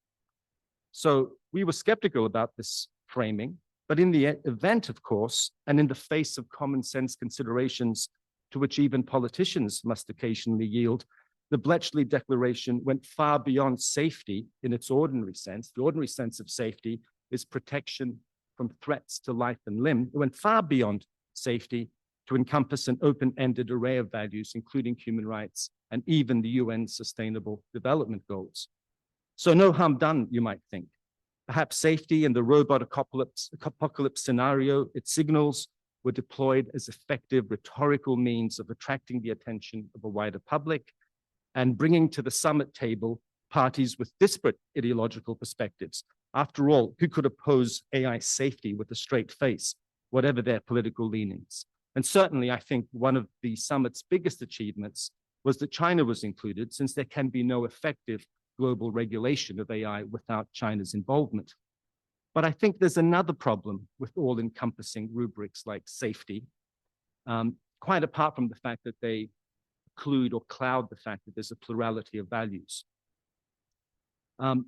So we were skeptical about this framing, but in the event, of course, and in the face of common sense considerations to which even politicians must occasionally yield, the Bletchley Declaration went far beyond safety in its ordinary sense. The ordinary sense of safety is protection from threats to life and limb. It went far beyond safety to encompass an open-ended array of values, including human rights and even the UN Sustainable Development Goals. So no harm done, you might think. Perhaps safety and the robot apocalypse scenario it signals were deployed as effective rhetorical means of attracting the attention of a wider public and bringing to the summit table parties with disparate ideological perspectives. After all, who could oppose AI safety with a straight face, whatever their political leanings? And certainly, I think one of the summit's biggest achievements was that China was included, since there can be no effective global regulation of AI without China's involvement. But I think there's another problem with all-encompassing rubrics like safety, quite apart from the fact that they include or cloud the fact that there's a plurality of values. And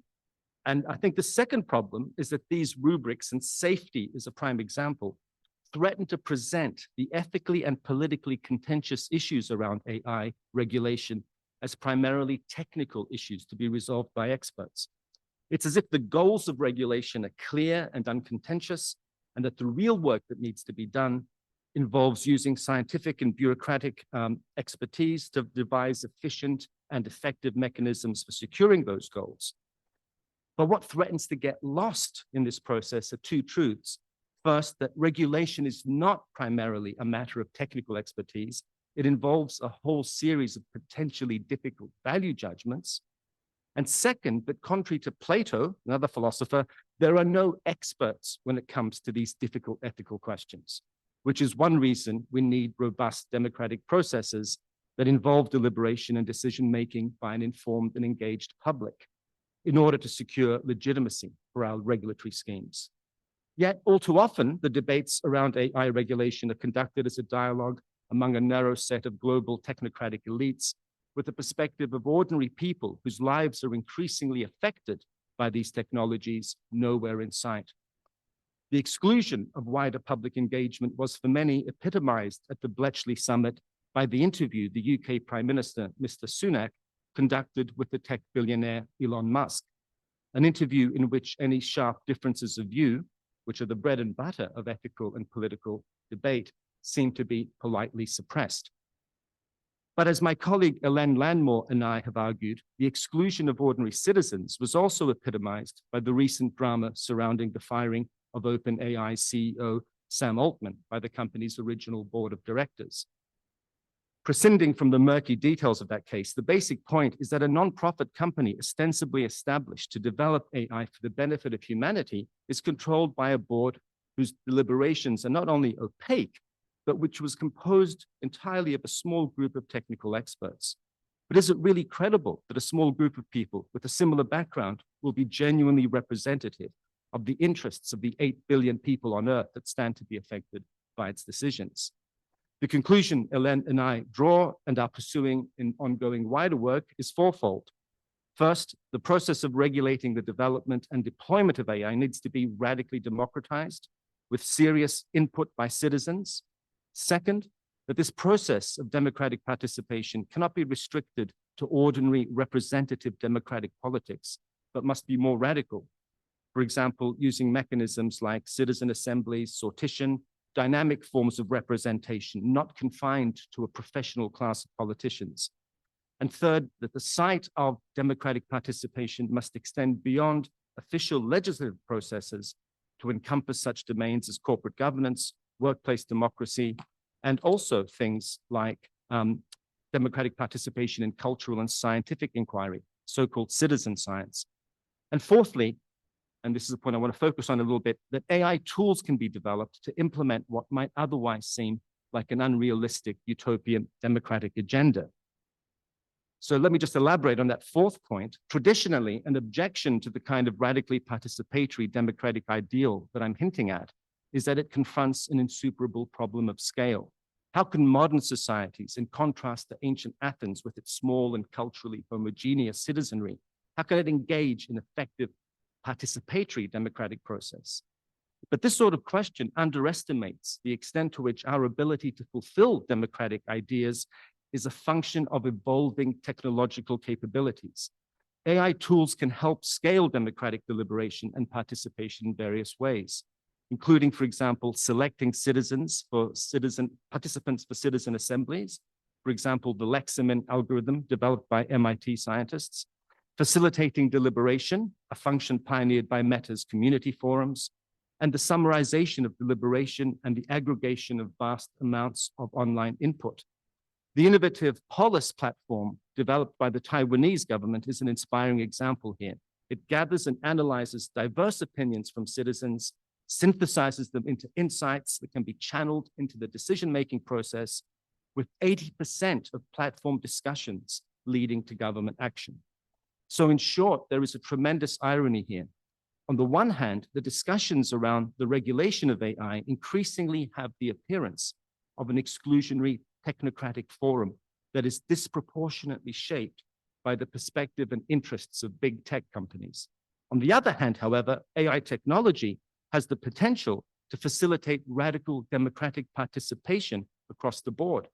I think the second problem is that these rubrics, and safety is a prime example, threaten to present the ethically and politically contentious issues around AI regulation as primarily technical issues to be resolved by experts. It's as if the goals of regulation are clear and uncontentious, and that the real work that needs to be done involves using scientific and bureaucratic expertise to devise efficient and effective mechanisms for securing those goals. But what threatens to get lost in this process are two truths. First, that regulation is not primarily a matter of technical expertise. It involves a whole series of potentially difficult value judgments. And second, that contrary to Plato, another philosopher, there are no experts when it comes to these difficult ethical questions, which is one reason we need robust democratic processes that involve deliberation and decision-making by an informed and engaged public in order to secure legitimacy for our regulatory schemes. Yet, all too often, the debates around AI regulation are conducted as a dialogue among a narrow set of global technocratic elites with the perspective of ordinary people whose lives are increasingly affected by these technologies nowhere in sight. The exclusion of wider public engagement was for many epitomized at the Bletchley Summit by the interview the UK Prime Minister, Mr. Sunak, conducted with the tech billionaire Elon Musk, an interview in which any sharp differences of view, which are the bread and butter of ethical and political debate, seem to be politely suppressed. But as my colleague Elaine Landmore and I have argued, the exclusion of ordinary citizens was also epitomized by the recent drama surrounding the firing of OpenAI CEO Sam Altman by the company's original board of directors. Prescinding from the murky details of that case, the basic point is that a nonprofit company ostensibly established to develop AI for the benefit of humanity is controlled by a board whose deliberations are not only opaque, but which was composed entirely of a small group of technical experts. But is it really credible that a small group of people with a similar background will be genuinely representative of the interests of the 8 billion people on Earth that stand to be affected by its decisions? The conclusion Elaine and I draw and are pursuing in ongoing wider work is fourfold. First, the process of regulating the development and deployment of AI needs to be radically democratized with serious input by citizens. Second, that this process of democratic participation cannot be restricted to ordinary representative democratic politics, but must be more radical. For example, using mechanisms like citizen assemblies, sortition, dynamic forms of representation, not confined to a professional class of politicians. And third, that the site of democratic participation must extend beyond official legislative processes to encompass such domains as corporate governance, workplace democracy, and also things like democratic participation in cultural and scientific inquiry, so-called citizen science. And fourthly, and this is a point I want to focus on a little bit, that AI tools can be developed to implement what might otherwise seem like an unrealistic utopian democratic agenda. So let me just elaborate on that fourth point. Traditionally, an objection to the kind of radically participatory democratic ideal that I'm hinting at is that it confronts an insuperable problem of scale. How can modern societies, in contrast to ancient Athens with its small and culturally homogeneous citizenry, how can it engage in effective participatory democratic process? But this sort of question underestimates the extent to which our ability to fulfill democratic ideas is a function of evolving technological capabilities. AI tools can help scale democratic deliberation and participation in various ways, including, for example, selecting participants for citizen assemblies, for example, the Leximin algorithm developed by MIT scientists, facilitating deliberation, a function pioneered by Meta's community forums, and the summarization of deliberation and the aggregation of vast amounts of online input. The innovative Polis platform developed by the Taiwanese government is an inspiring example here. It gathers and analyzes diverse opinions from citizens, synthesizes them into insights that can be channeled into the decision-making process, with 80% of platform discussions leading to government action. So in short, there is a tremendous irony here. On the one hand, the discussions around the regulation of AI increasingly have the appearance of an exclusionary technocratic forum that is disproportionately shaped by the perspective and interests of big tech companies. On the other hand, however, AI technology has the potential to facilitate radical democratic participation across the board.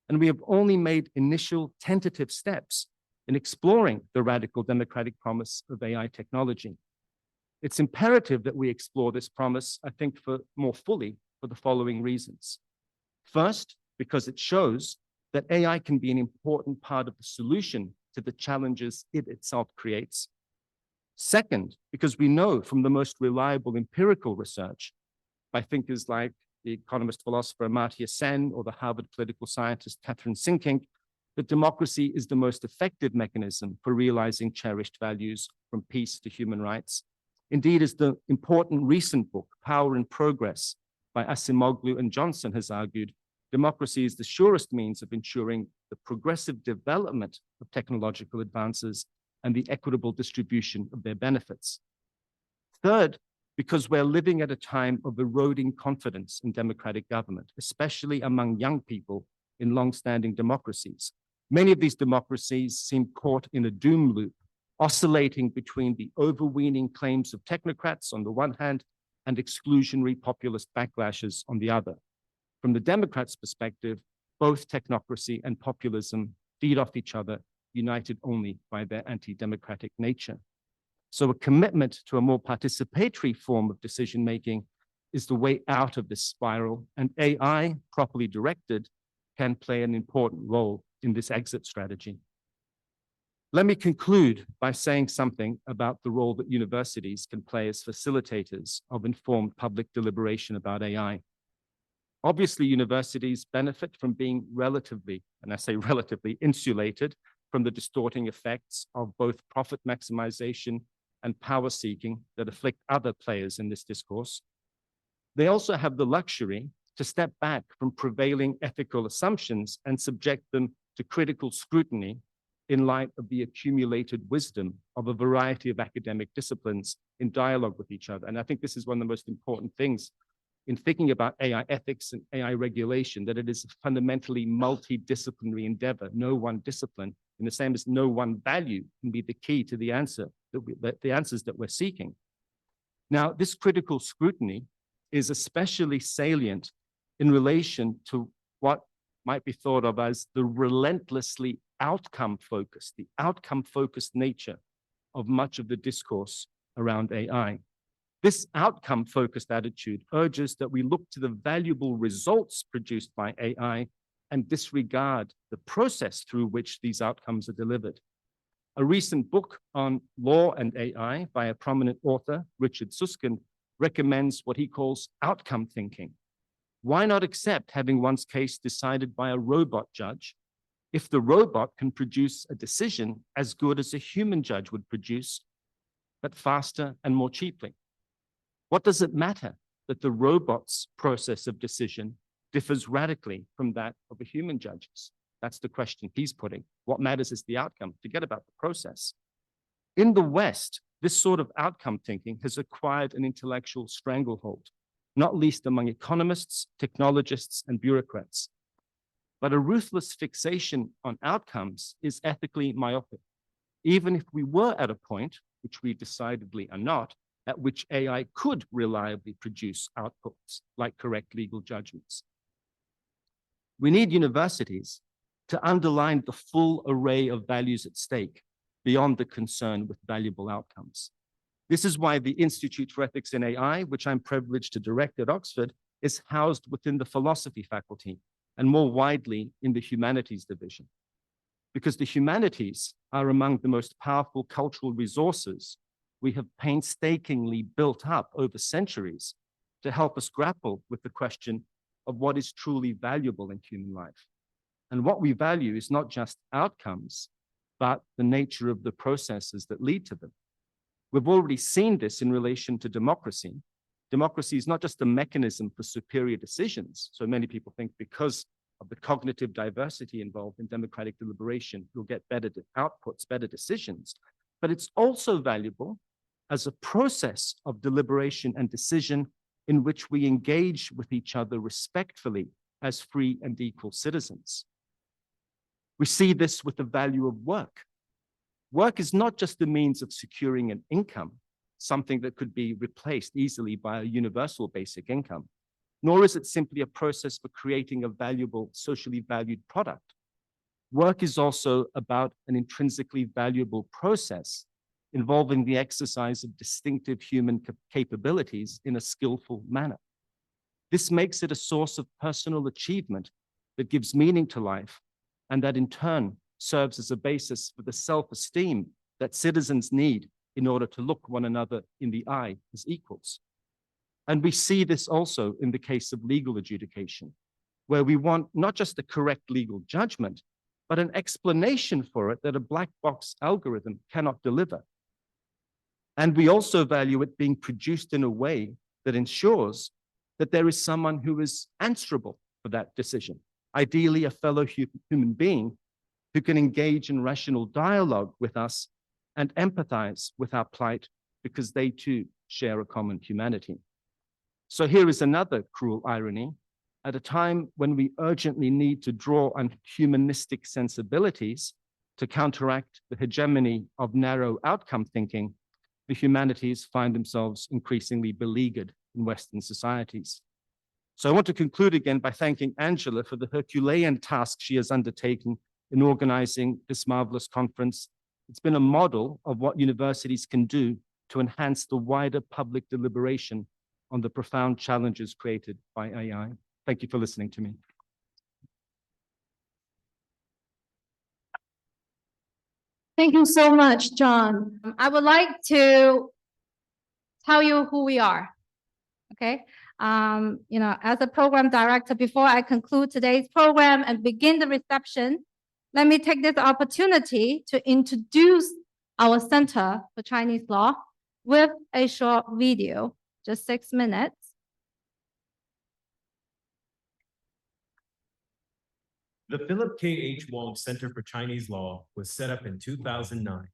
And we have only made initial tentative steps in exploring the radical democratic promise of AI technology. It's imperative that we explore this promise, I think, more fully for the following reasons. First, because it shows that AI can be an important part of the solution to the challenges it itself creates. Second, because we know from the most reliable empirical research by thinkers like the economist philosopher Amartya Sen or the Harvard political scientist Catherine Sinkink, that democracy is the most effective mechanism for realizing cherished values from peace to human rights. Indeed, as the important recent book, Power in Progress, by Asimoglu and Johnson has argued, democracy is the surest means of ensuring the progressive development of technological advances and the equitable distribution of their benefits. Third, because we're living at a time of eroding confidence in democratic government, especially among young people in long-standing democracies. Many of these democracies seem caught in a doom loop, oscillating between the overweening claims of technocrats on the one hand and exclusionary populist backlashes on the other. From the Democrats' perspective, both technocracy and populism feed off each other, united only by their anti-democratic nature. So a commitment to a more participatory form of decision-making is the way out of this spiral, and AI, properly directed, can play an important role in this exit strategy. Let me conclude by saying something about the role that universities can play as facilitators of informed public deliberation about AI. Obviously, universities benefit from being relatively, and I say relatively, insulated from the distorting effects of both profit maximization and power seeking that afflict other players in this discourse. They also have the luxury to step back from prevailing ethical assumptions and subject them to critical scrutiny in light of the accumulated wisdom of a variety of academic disciplines in dialogue with each other. And I think this is one of the most important things in thinking about AI ethics and AI regulation, that it is a fundamentally multidisciplinary endeavor. No one discipline, in the same as no one value, can be the key to the answer, the answers that we're seeking. Now, this critical scrutiny is especially salient in relation to what might be thought of as the relentlessly outcome-focused, the outcome-focused nature of much of the discourse around AI. This outcome-focused attitude urges that we look to the valuable results produced by AI and disregard the process through which these outcomes are delivered. A recent book on law and AI by a prominent author, Richard Susskind, recommends what he calls outcome thinking. Why not accept having one's case decided by a robot judge if the robot can produce a decision as good as a human judge would produce, but faster and more cheaply? What does it matter that the robot's process of decision differs radically from that of a human judge's? That's the question he's putting. What matters is the outcome. Forget about the process. In the West, this sort of outcome thinking has acquired an intellectual stranglehold. not least among economists, technologists, and bureaucrats. But a ruthless fixation on outcomes is ethically myopic, even if we were at a point, which we decidedly are not, at which AI could reliably produce outputs like correct legal judgments. We need universities to underline the full array of values at stake beyond the concern with valuable outcomes. This is why the Institute for Ethics in AI, which I'm privileged to direct at Oxford, is housed within the philosophy faculty and more widely in the humanities division. Because the humanities are among the most powerful cultural resources we have painstakingly built up over centuries to help us grapple with the question of what is truly valuable in human life. And what we value is not just outcomes, but the nature of the processes that lead to them. We've already seen this in relation to democracy. Democracy is not just a mechanism for superior decisions. So many people think because of the cognitive diversity involved in democratic deliberation, you'll get better outputs, better decisions. But it's also valuable as a process of deliberation and decision in which we engage with each other respectfully as free and equal citizens. We see this with the value of work. Work is not just a means of securing an income, something that could be replaced easily by a universal basic income, nor is it simply a process for creating a valuable, socially valued product. Work is also about an intrinsically valuable process involving the exercise of distinctive human capabilities in a skillful manner. This makes it a source of personal achievement that gives meaning to life, and that in turn serves as a basis for the self-esteem that citizens need in order to look one another in the eye as equals. And we see this also in the case of legal adjudication, where we want not just a correct legal judgment, but an explanation for it that a black box algorithm cannot deliver. And we also value it being produced in a way that ensures that there is someone who is answerable for that decision, ideally a fellow human being who can engage in rational dialogue with us and empathize with our plight because they too share a common humanity. So here is another cruel irony. At a time when we urgently need to draw on humanistic sensibilities to counteract the hegemony of narrow outcome thinking, the humanities find themselves increasingly beleaguered in Western societies. So I want to conclude again by thanking Angela for the Herculean task she has undertaken in organizing this marvelous conference. It's been a model of what universities can do to enhance the wider public deliberation on the profound challenges created by AI. Thank you for listening to me. Thank you so much, John. I would like to tell you who we are, okay? As a program director, before I conclude today's program and begin the reception, let me take this opportunity to introduce our Center for Chinese Law with a short video, just 6 minutes. The Philip K.H. Wong Center for Chinese Law was set up in 2009.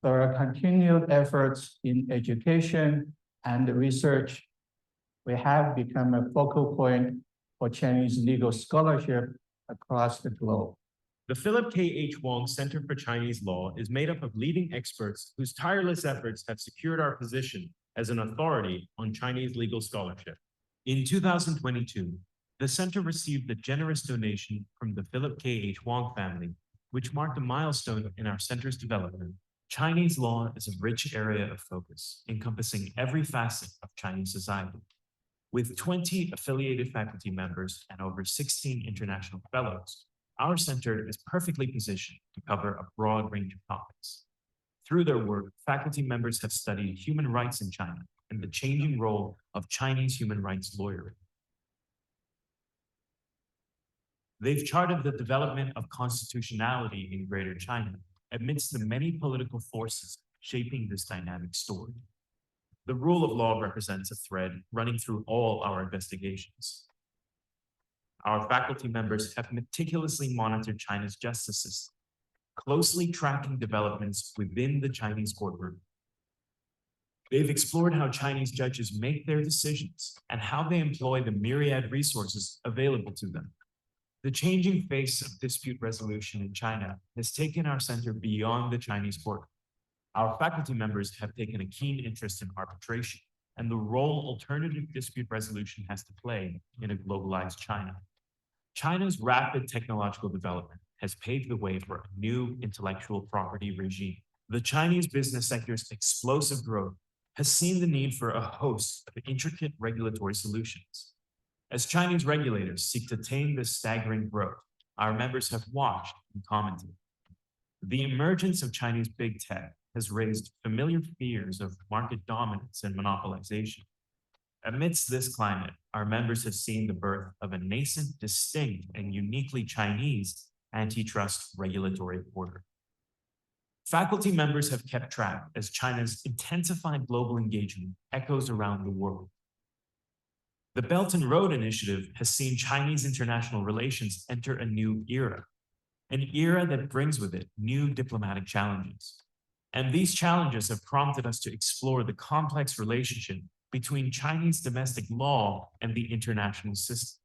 There are continued efforts in education and research. We have become a focal point for Chinese legal scholarship across the globe. The Philip K.H. Wong Center for Chinese Law is made up of leading experts whose tireless efforts have secured our position as an authority on Chinese legal scholarship. In 2022, the center received a generous donation from the Philip K.H. Wong family, which marked a milestone in our center's development. Chinese law is a rich area of focus, encompassing every facet of Chinese society. With 20 affiliated faculty members and over 16 international fellows, our center is perfectly positioned to cover a broad range of topics. Through their work, faculty members have studied human rights in China and the changing role of Chinese human rights lawyering. They've charted the development of constitutionality in Greater China amidst the many political forces shaping this dynamic story. The rule of law represents a thread running through all our investigations. Our faculty members have meticulously monitored China's justice system, closely tracking developments within the Chinese courtroom. They've explored how Chinese judges make their decisions and how they employ the myriad resources available to them. The changing face of dispute resolution in China has taken our center beyond the Chinese court. Our faculty members have taken a keen interest in arbitration and the role alternative dispute resolution has to play in a globalized China. China's rapid technological development has paved the way for a new intellectual property regime. The Chinese business sector's explosive growth has seen the need for a host of intricate regulatory solutions. As Chinese regulators seek to tame this staggering growth, our members have watched and commented. The emergence of Chinese big tech has raised familiar fears of market dominance and monopolization. Amidst this climate, our members have seen the birth of a nascent, distinct, and uniquely Chinese antitrust regulatory order. Faculty members have kept track as China's intensified global engagement echoes around the world. The Belt and Road Initiative has seen Chinese international relations enter a new era, an era that brings with it new diplomatic challenges. And these challenges have prompted us to explore the complex relationship between Chinese domestic law and the international system.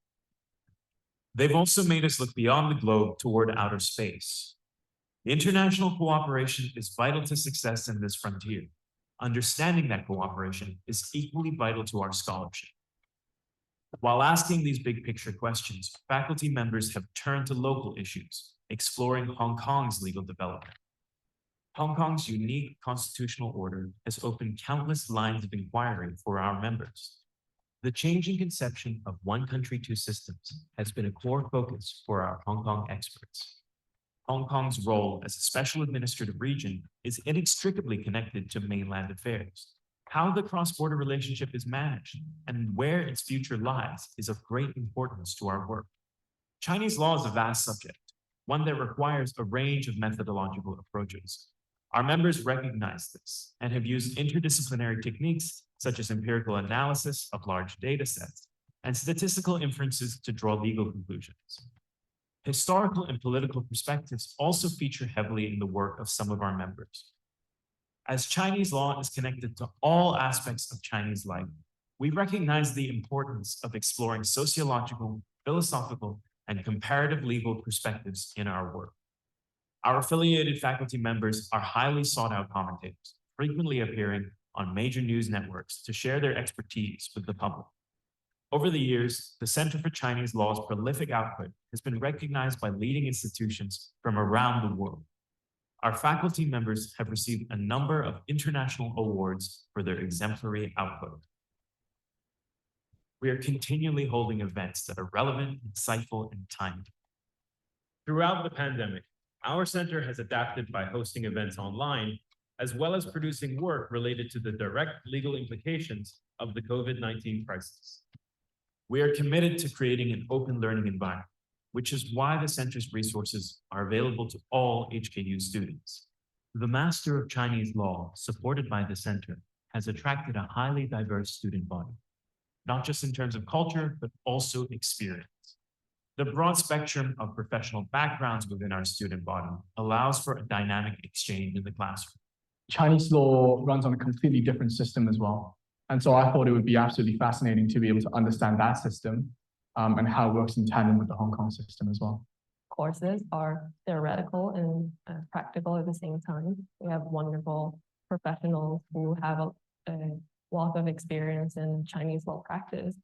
They've also made us look beyond the globe toward outer space. International cooperation is vital to success in this frontier. Understanding that cooperation is equally vital to our scholarship. While asking these big picture questions, faculty members have turned to local issues, exploring Hong Kong's legal development. Hong Kong's unique constitutional order has opened countless lines of inquiry for our members. The changing conception of one country, two systems has been a core focus for our Hong Kong experts. Hong Kong's role as a special administrative region is inextricably connected to mainland affairs. How the cross-border relationship is managed and where its future lies is of great importance to our work. Chinese law is a vast subject, one that requires a range of methodological approaches. Our members recognize this and have used interdisciplinary techniques such as empirical analysis of large data sets and statistical inferences to draw legal conclusions. Historical and political perspectives also feature heavily in the work of some of our members. As Chinese law is connected to all aspects of Chinese life, we recognize the importance of exploring sociological, philosophical, and comparative legal perspectives in our work. Our affiliated faculty members are highly sought out commentators, frequently appearing on major news networks to share their expertise with the public. Over the years, the Center for Chinese Law's prolific output has been recognized by leading institutions from around the world. Our faculty members have received a number of international awards for their exemplary output. We are continually holding events that are relevant, insightful, and timely. Throughout the pandemic, our center has adapted by hosting events online, as well as producing work related to the direct legal implications of the COVID-19 crisis. We are committed to creating an open learning environment, which is why the center's resources are available to all HKU students. The Master of Chinese Law, supported by the center, has attracted a highly diverse student body, not just in terms of culture, but also experience. The broad spectrum of professional backgrounds within our student body allows for a dynamic exchange in the classroom. Chinese law runs on a completely different system as well. And so I thought it would be absolutely fascinating to be able to understand that system and how it works in tandem with the Hong Kong system as well. Courses are theoretical and practical at the same time. We have wonderful professionals who have a wealth of experience in Chinese law practice.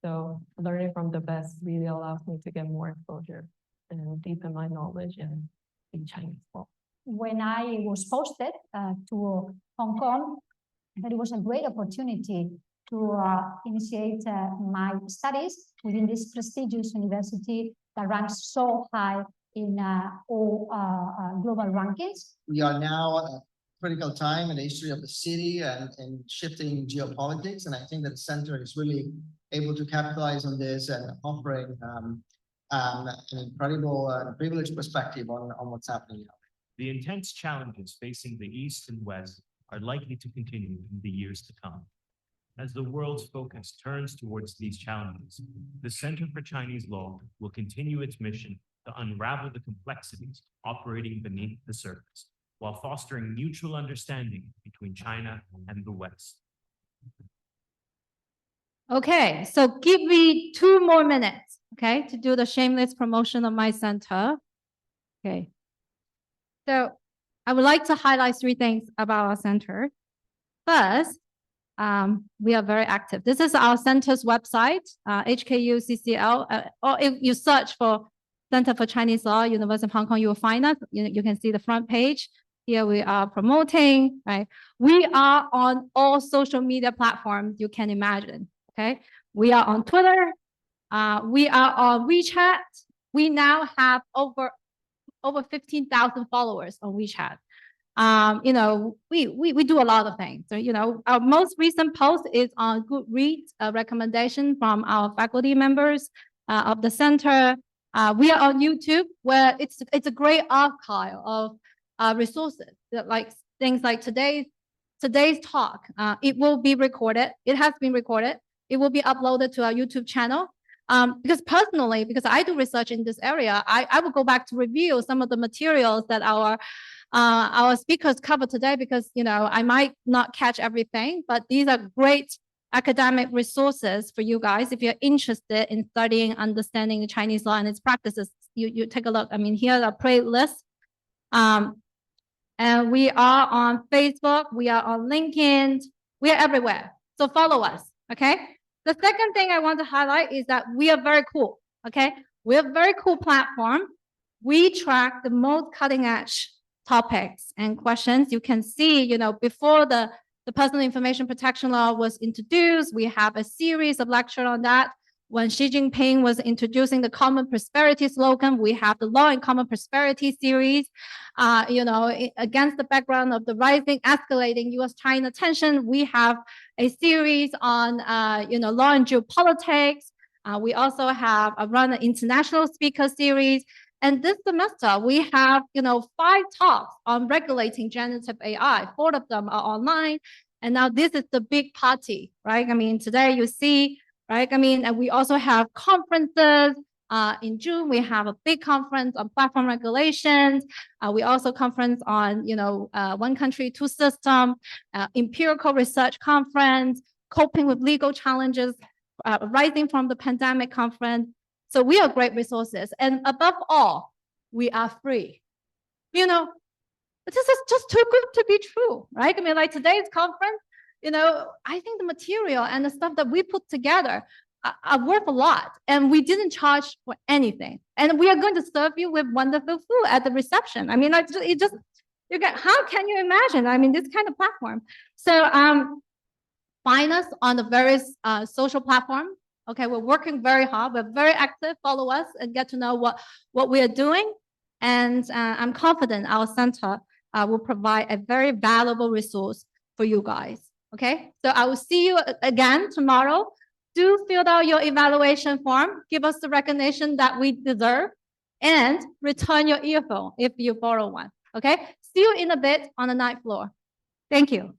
So learning from the best really allows me to get more exposure and deepen my knowledge in Chinese law. When I was posted to Hong Kong, there was a great opportunity to initiate my studies within this prestigious university that ranks so high in all global rankings. We are now at a critical time in the history of the city and shifting geopolitics. And I think that the center is really able to capitalize on this and offering an incredible privileged perspective on what's happening now. The intense challenges facing the East and West are likely to continue in the years to come. As the world's focus turns towards these challenges, the Center for Chinese Law will continue its mission to unravel the complexities operating beneath the surface, while fostering mutual understanding between China and the West. Okay, so give me 2 more minutes, okay, to do the shameless promotion of my center. Okay. So I would like to highlight 3 things about our center. First, we are very active. This is our center's website, HKU CCL, or if you search for Center for Chinese Law, University of Hong Kong, you will find us. You can see the front page. Here we are promoting, right? We are on all social media platforms you can imagine, okay? We are on Twitter. We are on WeChat. We now have over 15,000 followers on WeChat. You know, we do a lot of things. So, you know, our most recent post is on Goodreads, a recommendation from our faculty members of the center. We are on YouTube, where it's a great archive of resources, like things like today's talk. It will be recorded. It has been recorded. It will be uploaded to our YouTube channel. Because personally, because I do research in this area, I will go back to review some of the materials that our speakers cover today, because, you know, I might not catch everything, but these are great academic resources for you guys. If you're interested in studying, understanding the Chinese law and its practices, you take a look. I mean, here are playlists. And we are on Facebook, we are on LinkedIn, we are everywhere. So follow us, okay? The second thing I want to highlight is that we are very cool, okay? We're a very cool platform. We track the most cutting edge topics and questions. You can see, you know, before the personal information protection law was introduced, we have a series of lectures on that. When Xi Jinping was introducing the common prosperity slogan, we have the law and common prosperity series. You know, against the background of the rising, escalating US-China tension, we have a series on, you know, law and geopolitics. We also have run an international speaker series. And this semester, we have, you know, 5 talks on regulating generative AI. 4 of them are online. And now this is the big party, right? I mean, today you see, right? I mean, and we also have conferences. In June, we have a big conference on platform regulations. We also conference on, you know, one country, 2 system, empirical research conference, coping with legal challenges rising from the pandemic conference. So we are great resources. And above all, we are free. You know, this is just too good to be true, right? I mean, like today's conference, you know, I think the material and the stuff that we put together are worth a lot. And we didn't charge for anything. And we are going to serve you with wonderful food at the reception. I mean, like, it just, you get, how can you imagine? I mean, this kind of platform. So find us on the various social platforms. Okay, we're working very hard. We're very active. Follow us and get to know what we are doing. And I'm confident our center will provide a very valuable resource for you guys. Okay, so I will see you again tomorrow. Do fill out your evaluation form. Give us the recognition that we deserve, and return your earphone if you borrow one. Okay, see you in a bit on the 9th floor. Thank you.